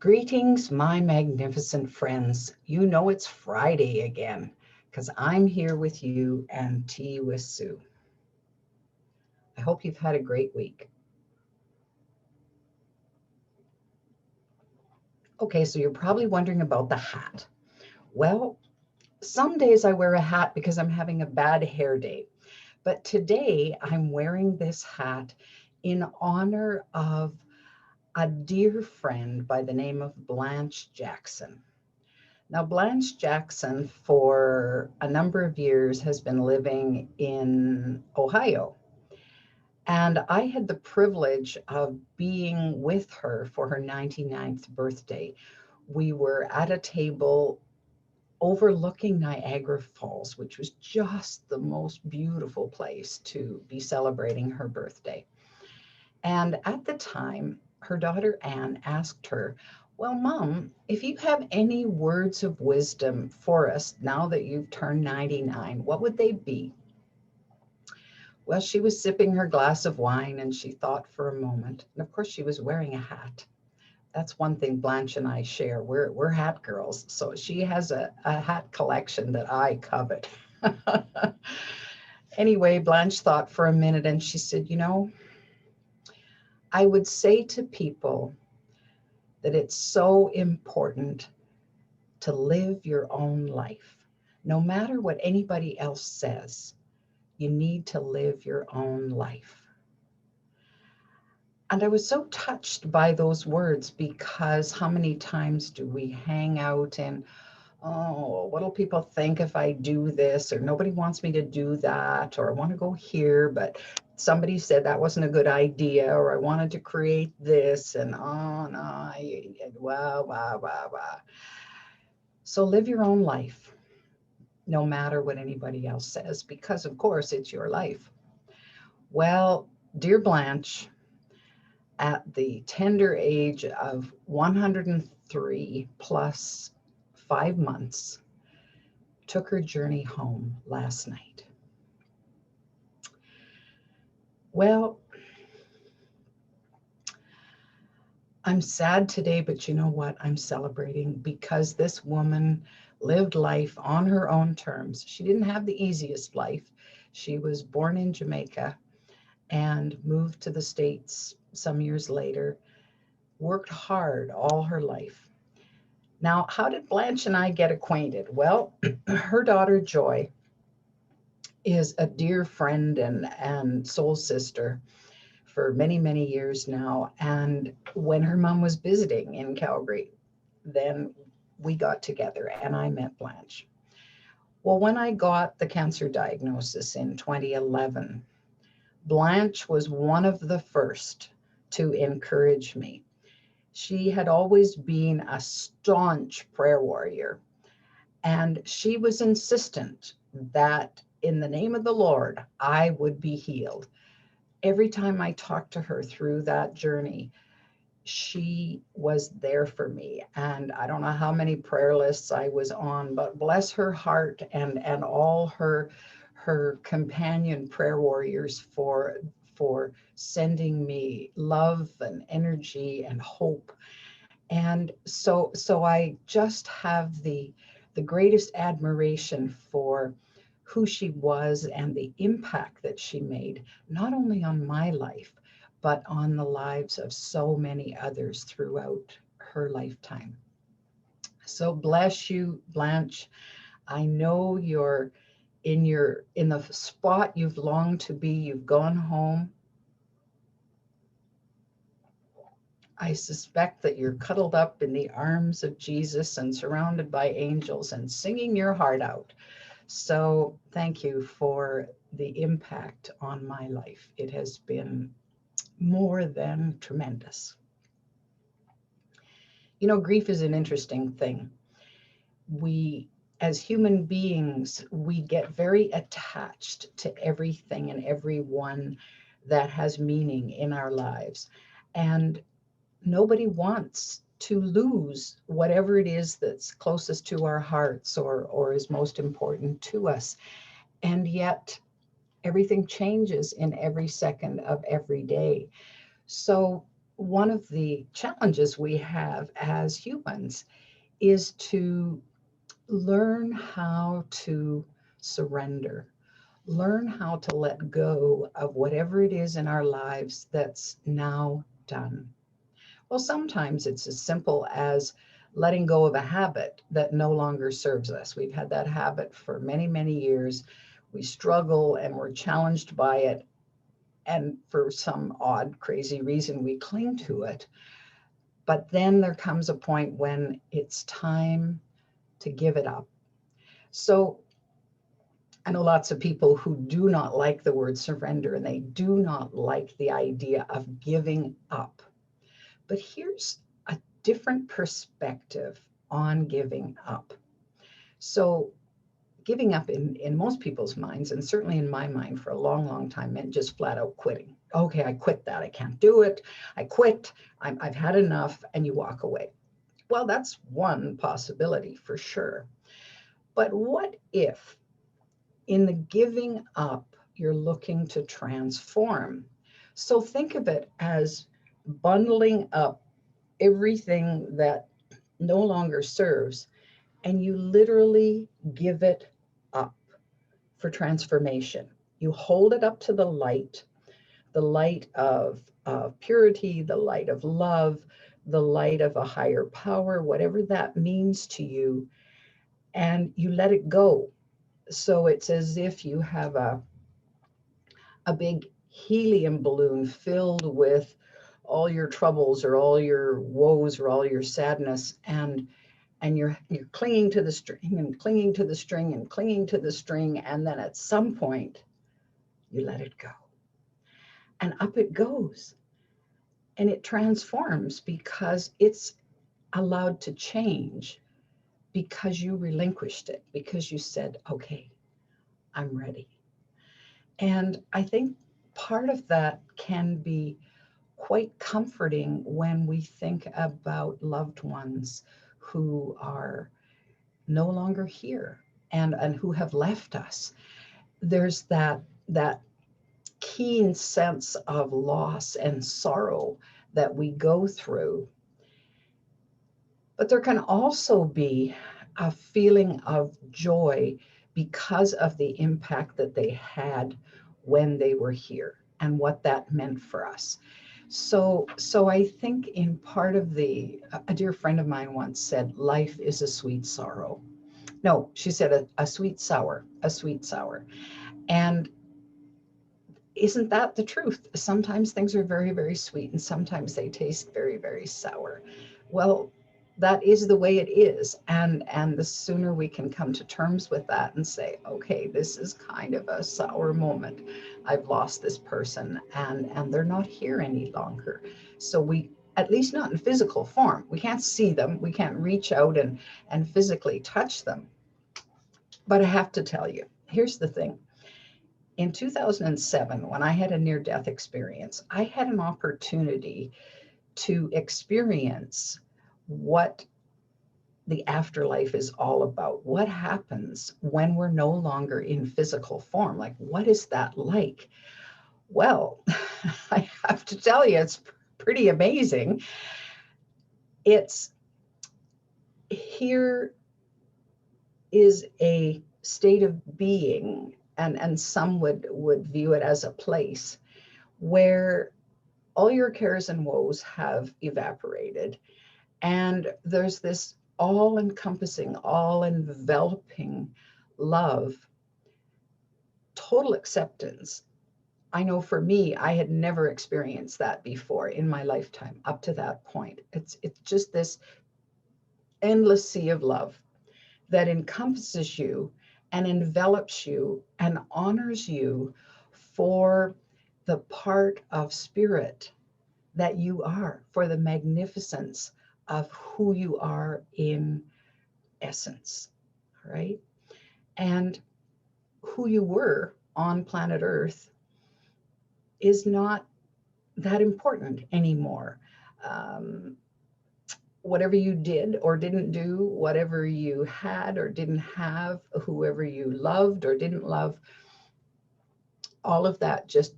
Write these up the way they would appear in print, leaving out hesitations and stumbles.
Greetings, my magnificent friends. You know it's Friday again because I'm here with you and Tea with Sue. I hope you've had a great week. Okay, so you're probably wondering about the hat. Well, some days I wear a hat because I'm having a bad hair day. But today I'm wearing this hat in honor of a dear friend by the name of Blanche Jackson. Now, Blanche Jackson, for a number of years, has been living in Ohio. And I had the privilege of being with her for her 99th birthday. We were at a table overlooking Niagara Falls, which was just the most beautiful place to be celebrating her birthday. And at the time, her daughter Anne asked her, "Well, Mom, if you have any words of wisdom for us now that you've turned 99, what would they be?" Well, she was sipping her glass of wine and she thought for a moment. And of course, she was wearing a hat. That's one thing Blanche and I share. We're hat girls. So she has a hat collection that I covet. Anyway, Blanche thought for a minute and she said, I would say to people that it's so important to live your own life. No matter what anybody else says, you need to live your own life. And I was so touched by those words because how many times do we hang out and, oh, what'll people think if I do this? Or nobody wants me to do that, or I want to go here, but somebody said that wasn't a good idea, or I wanted to create this, and oh no, wow, wow, wow, wow. So live your own life, no matter what anybody else says, because of course it's your life. Well, dear Blanche, at the tender age of 103 plus 5 months, took her journey home last night. Well, I'm sad today, but you know what? I'm celebrating because this woman lived life on her own terms. She didn't have the easiest life. She was born in Jamaica and moved to the States some years later, worked hard all her life. Now, how did Blanche and I get acquainted? Well, her daughter Joy is a dear friend and soul sister for many, many years now. And when her mom was visiting in Calgary, then we got together and I met Blanche. Well, when I got the cancer diagnosis in 2011, Blanche was one of the first to encourage me. She had always been a staunch prayer warrior, and she was insistent that in the name of the Lord, I would be healed. Every time I talked to her through that journey, she was there for me. And I don't know how many prayer lists I was on, but bless her heart and all her companion prayer warriors for sending me love and energy and hope. And so I just have the greatest admiration for who she was and the impact that she made, not only on my life, but on the lives of so many others throughout her lifetime. So bless you, Blanche. I know you're in the spot you've longed to be. You've gone home. I suspect that you're cuddled up in the arms of Jesus and surrounded by angels and singing your heart out. So thank you for the impact on my life. It has been more than tremendous. Grief is an interesting thing. We, as human beings, we get very attached to everything and everyone that has meaning in our lives. And nobody wants to lose whatever it is that's closest to our hearts or is most important to us. And yet everything changes in every second of every day. So one of the challenges we have as humans is to learn how to surrender, learn how to let go of whatever it is in our lives that's now done. Well, sometimes it's as simple as letting go of a habit that no longer serves us. We've had that habit for many, many years. We struggle and we're challenged by it. And for some odd, crazy reason, we cling to it. But then there comes a point when it's time to give it up. So I know lots of people who do not like the word surrender and they do not like the idea of giving up. But here's a different perspective on giving up. So giving up in most people's minds, and certainly in my mind for a long, long time, meant just flat out quitting. Okay, I quit that. I can't do it. I quit. I've had enough, and you walk away. Well, that's one possibility for sure. But what if in the giving up, you're looking to transform? So think of it as bundling up everything that no longer serves, and you literally give it up for transformation. You hold it up to the light of purity, the light of love, the light of a higher power, whatever that means to you, and you let it go. So it's as if you have a big helium balloon filled with all your troubles or all your woes or all your sadness, and you're clinging to the string and clinging to the string and clinging to the string, and then at some point you let it go and up it goes, and it transforms because it's allowed to change, because you relinquished it, because you said, okay, I'm ready. And I think part of that can be quite comforting when we think about loved ones who are no longer here and who have left us. There's that keen sense of loss and sorrow that we go through. But there can also be a feeling of joy because of the impact that they had when they were here and what that meant for us. So I think in part of a dear friend of mine once said, life is a sweet sorrow. No, she said a sweet sour, a sweet sour. And isn't that the truth? Sometimes things are very, very sweet and sometimes they taste very, very sour. Well, that is the way it is. And the sooner we can come to terms with that and say, okay, this is kind of a sour moment. I've lost this person and they're not here any longer. So we, at least not in physical form, we can't see them. We can't reach out and physically touch them. But I have to tell you, here's the thing. In 2007, when I had a near-death experience, I had an opportunity to experience what the afterlife is all about. What happens when we're no longer in physical form? Like, what is that like? Well, I have to tell you, it's pretty amazing. It's here is a state of being, and some would view it as a place where all your cares and woes have evaporated. And there's this all encompassing, all enveloping love, total acceptance. I know for me, I had never experienced that before in my lifetime up to that point. It's just this endless sea of love that encompasses you and envelops you and honors you for the part of spirit that you are, for the magnificence of who you are in essence, right? And who you were on planet Earth is not that important anymore. Um, Whatever you did or didn't do, whatever you had or didn't have, whoever you loved or didn't love, all of that just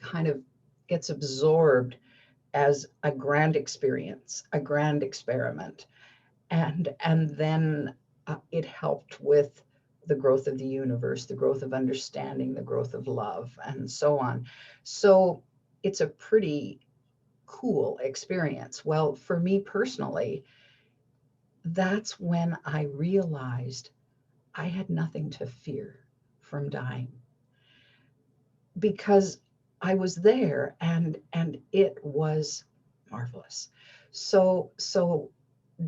kind of gets absorbed as a grand experience, a grand experiment. And then it helped with the growth of the universe, the growth of understanding, the growth of love, and so on. So it's a pretty cool experience. Well, for me personally, that's when I realized I had nothing to fear from dying, because I was there, and it was marvelous. So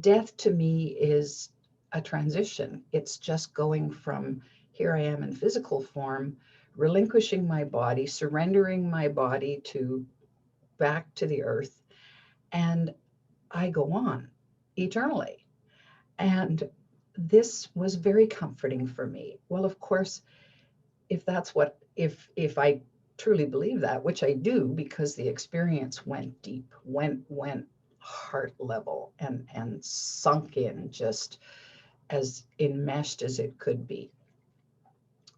death to me is a transition. It's just going from here I am in physical form, relinquishing my body, surrendering my body to back to the earth, and I go on eternally. And this was very comforting for me. Well, of course, if that's what if I truly believe that, which I do, because the experience went deep, went heart level, and sunk in just as enmeshed as it could be.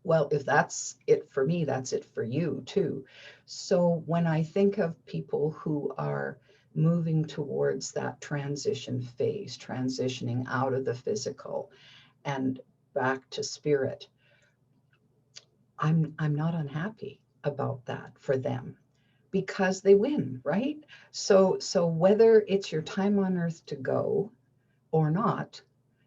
Well, if that's it for me, that's it for you too. So when I think of people who are moving towards that transition phase, transitioning out of the physical and back to spirit, I'm not unhappy about that for them, because they win, right? So whether it's your time on earth to go or not,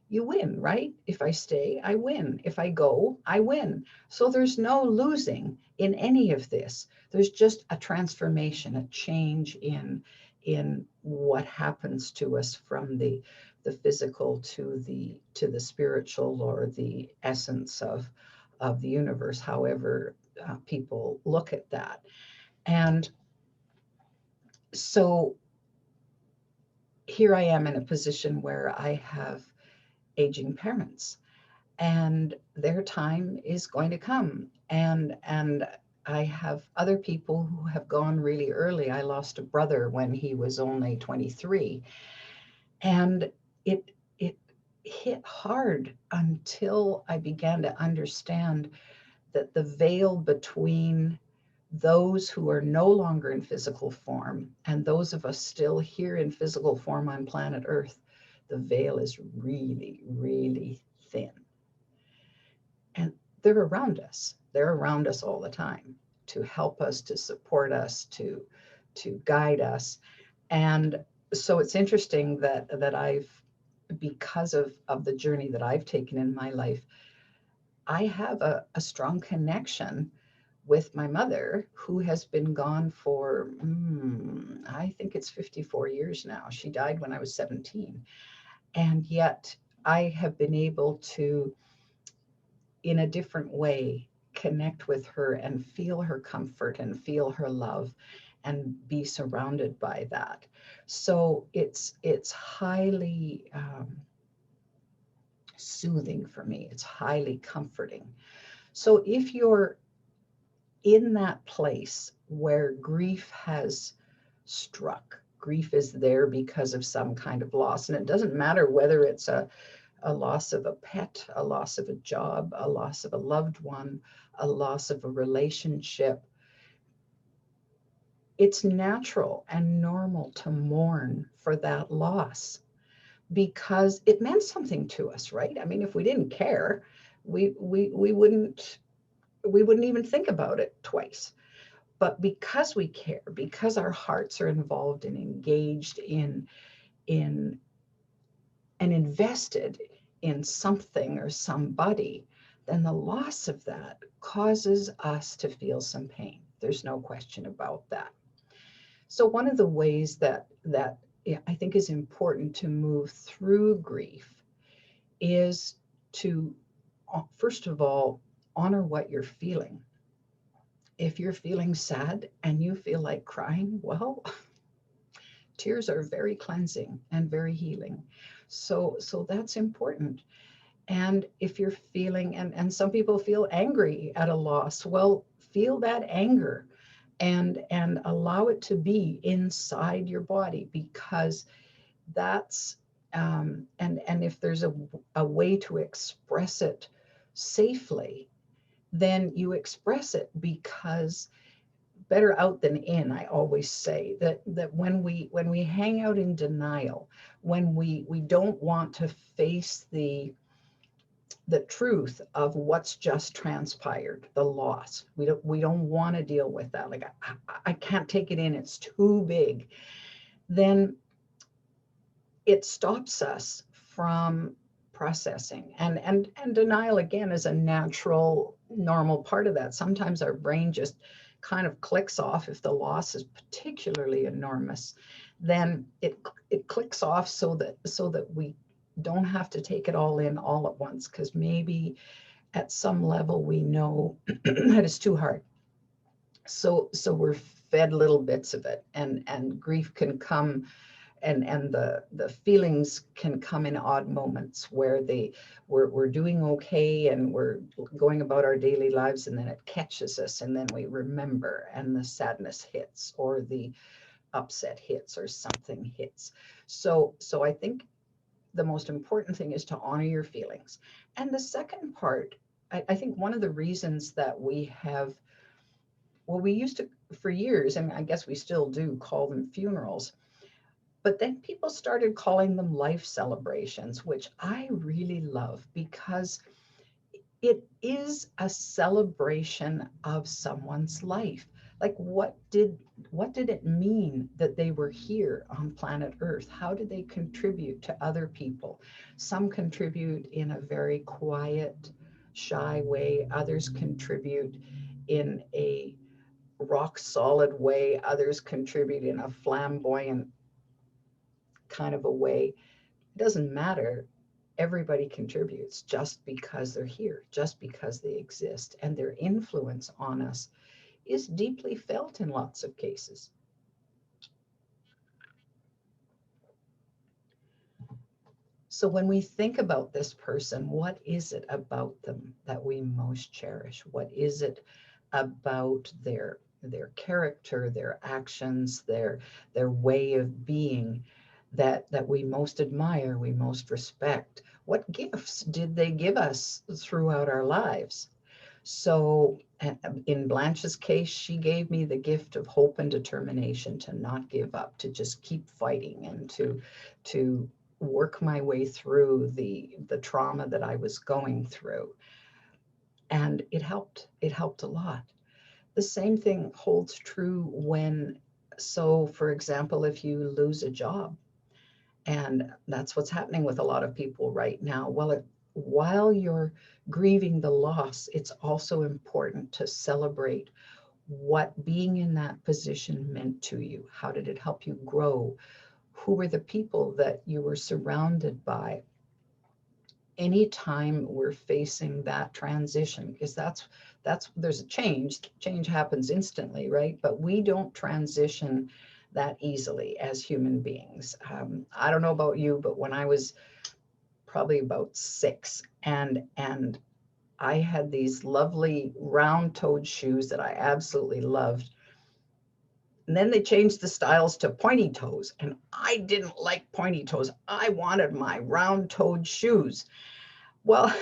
you win, right? If I stay, I win. If I go, I win. So there's no losing in any of this. There's just a transformation, a change in what happens to us from the physical to the spiritual, or the essence of the universe, however people look at that. And so here I am in a position where I have aging parents, and their time is going to come. And I have other people who have gone really early. I lost a brother when he was only 23, and it hit hard until I began to understand that the veil between those who are no longer in physical form and those of us still here in physical form on planet Earth, the veil is really, really thin. And they're around us. They're around us all the time to help us, to support us, to guide us. And so it's interesting that I've, because of the journey that I've taken in my life, I have a strong connection with my mother, who has been gone for, I think it's 54 years now. She died when I was 17. And yet I have been able to, in a different way, connect with her and feel her comfort and feel her love and be surrounded by that. So it's highly soothing for me. It's highly comforting. So if you're in that place where grief has struck, grief is there because of some kind of loss, and it doesn't matter whether it's a loss of a pet, a loss of a job, a loss of a loved one, a loss of a relationship. It's natural and normal to mourn for that loss, because it meant something to us, right? I mean, if we didn't care, we wouldn't even think about it twice. But because we care, because our hearts are involved and engaged in and invested in something or somebody, then the loss of that causes us to feel some pain. There's no question about that. So one of the ways that I think is important to move through grief is to, first of all, honor what you're feeling. If you're feeling sad and you feel like crying, well, tears are very cleansing and very healing. So that's important. And if you're feeling, and some people feel angry at a loss, well, feel that anger and allow it to be inside your body, because that's and if there's a way to express it safely, then you express it, because better out than in. I always say that when we hang out in denial, when we don't want to face the truth of what's just transpired, the loss. We don't want to deal with that. Like I can't take it in. It's too big. Then it stops us from processing. And denial again is a natural, normal part of that. Sometimes our brain just kind of clicks off if the loss is particularly enormous. Then it clicks off so that we don't have to take it all in all at once, because maybe at some level we know that it's too hard. So we're fed little bits of it, and grief can come, and the feelings can come in odd moments where we're doing okay and we're going about our daily lives, and then it catches us, and then we remember, and the sadness hits, or the upset hits, or something hits. So I think the most important thing is to honor your feelings. And the second part, I think one of the reasons that we have, well, we used to, for years, and I guess we still do, call them funerals, but then people started calling them life celebrations, which I really love, because it is a celebration of someone's life. Like what did it mean that they were here on planet Earth? How did they contribute to other people? Some contribute in a very quiet, shy way. Others contribute in a rock solid way. Others contribute in a flamboyant kind of a way. It doesn't matter. Everybody contributes just because they're here, just because they exist, and their influence on us is deeply felt in lots of cases. So when we think about this person, what is it about them that we most cherish? What is it about their character, their actions, their way of being that we most admire, we most respect? What gifts did they give us throughout our lives? So in Blanche's case, she gave me the gift of hope and determination to not give up, to just keep fighting, and to work my way through the trauma that I was going through. And it helped. It helped a lot. The same thing holds true when, so for example, if you lose a job, and that's what's happening with a lot of people right now. Well, while you're grieving the loss, it's also important to celebrate what being in that position meant to you. How did it help you grow? Who were the people that you were surrounded by? Anytime we're facing that transition, because that's there's a change happens instantly, right? But we don't transition that easily as human beings. I don't know about you, but when I was probably about 6, and I had these lovely round-toed shoes that I absolutely loved, and then they changed the styles to pointy toes, and I didn't like pointy toes. I wanted my round-toed shoes. Well,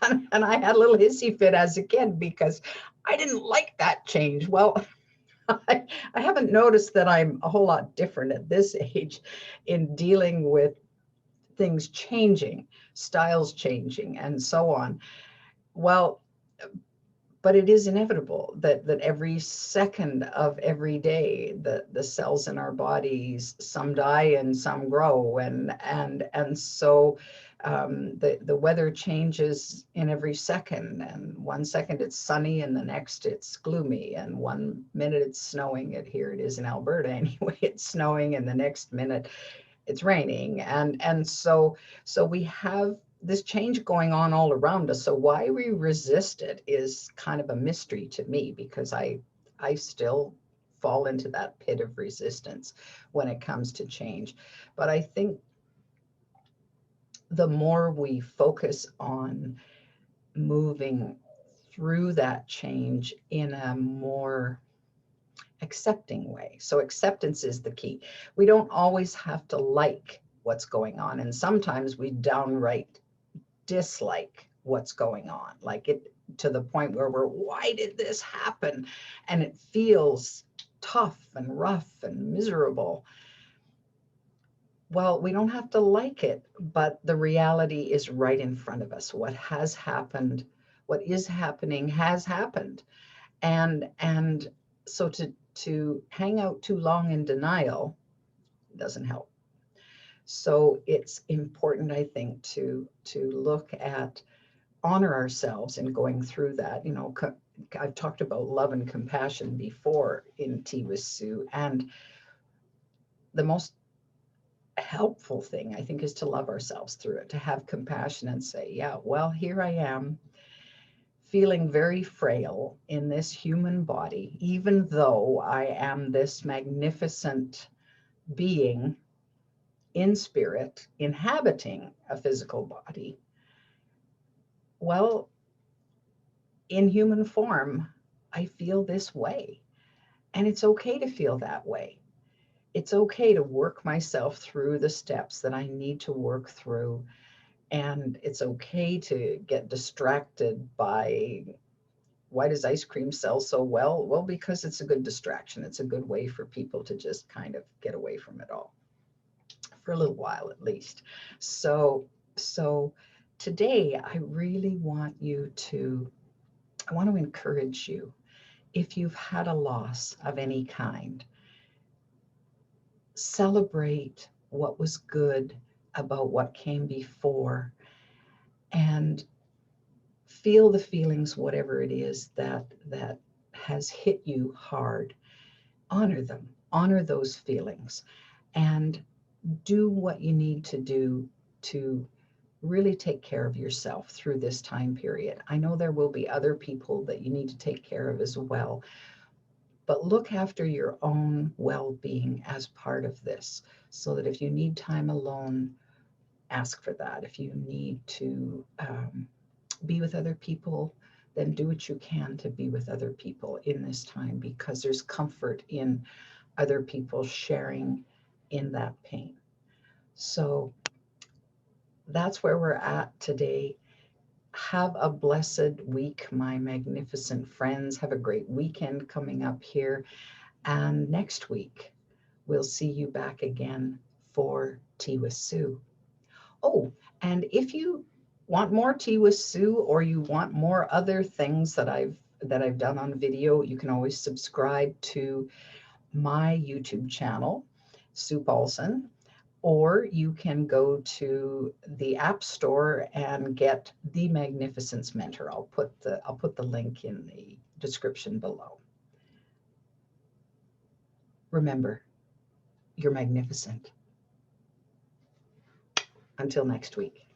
and I had a little hissy fit as a kid because I didn't like that change. Well, I haven't noticed that I'm a whole lot different at this age in dealing with things changing, styles changing, and so on. Well, but it is inevitable that every second of every day, the cells in our bodies, some die and some grow, and so the weather changes in every second, and one second it's sunny and the next it's gloomy, and one minute it's snowing. Here it is in Alberta anyway, it's snowing, and the next minute it's raining, and so we have this change going on all around us. So why we resist it is kind of a mystery to me, because I still fall into that pit of resistance when it comes to change. But I think the more we focus on moving through that change in a more accepting way. So acceptance is the key. We don't always have to like what's going on, and sometimes we downright dislike what's going on. Like to the point where why did this happen? And it feels tough and rough and miserable. Well, we don't have to like it, but the reality is right in front of us. What has happened, what is happening has happened. And so to hang out too long in denial doesn't help. So it's important, I think, to look at, honor ourselves in going through that. I've talked about love and compassion before in Tea with Sue, and the most helpful thing, I think, is to love ourselves through it, to have compassion and say, yeah, well, here I am feeling very frail in this human body, even though I am this magnificent being in spirit, inhabiting a physical body. Well, in human form, I feel this way. And it's okay to feel that way. It's okay to work myself through the steps that I need to work through. And it's okay to get distracted by, why does ice cream sell so well? Well, because it's a good distraction. It's a good way for people to just kind of get away from it all, for a little while at least. So today I really want I want to encourage you, if you've had a loss of any kind, celebrate what was good about what came before, and feel the feelings, whatever it is that has hit you hard. Honor them, honor those feelings, and do what you need to do to really take care of yourself through this time period. I know there will be other people that you need to take care of as well, but look after your own well-being as part of this, so that if you need time alone, ask for that. If you need to be with other people, then do what you can to be with other people in this time, because there's comfort in other people sharing in that pain. So that's where we're at today. Have a blessed week, my magnificent friends. Have a great weekend coming up here. And next week, we'll see you back again for Tea with Sue. Oh, and if you want more Tea with Sue, or you want more other things that I've done on video, you can always subscribe to my YouTube channel, Sue Paulson, or you can go to the App Store and get The Magnificence Mentor. I'll put the link in the description below. Remember, you're magnificent. Until next week.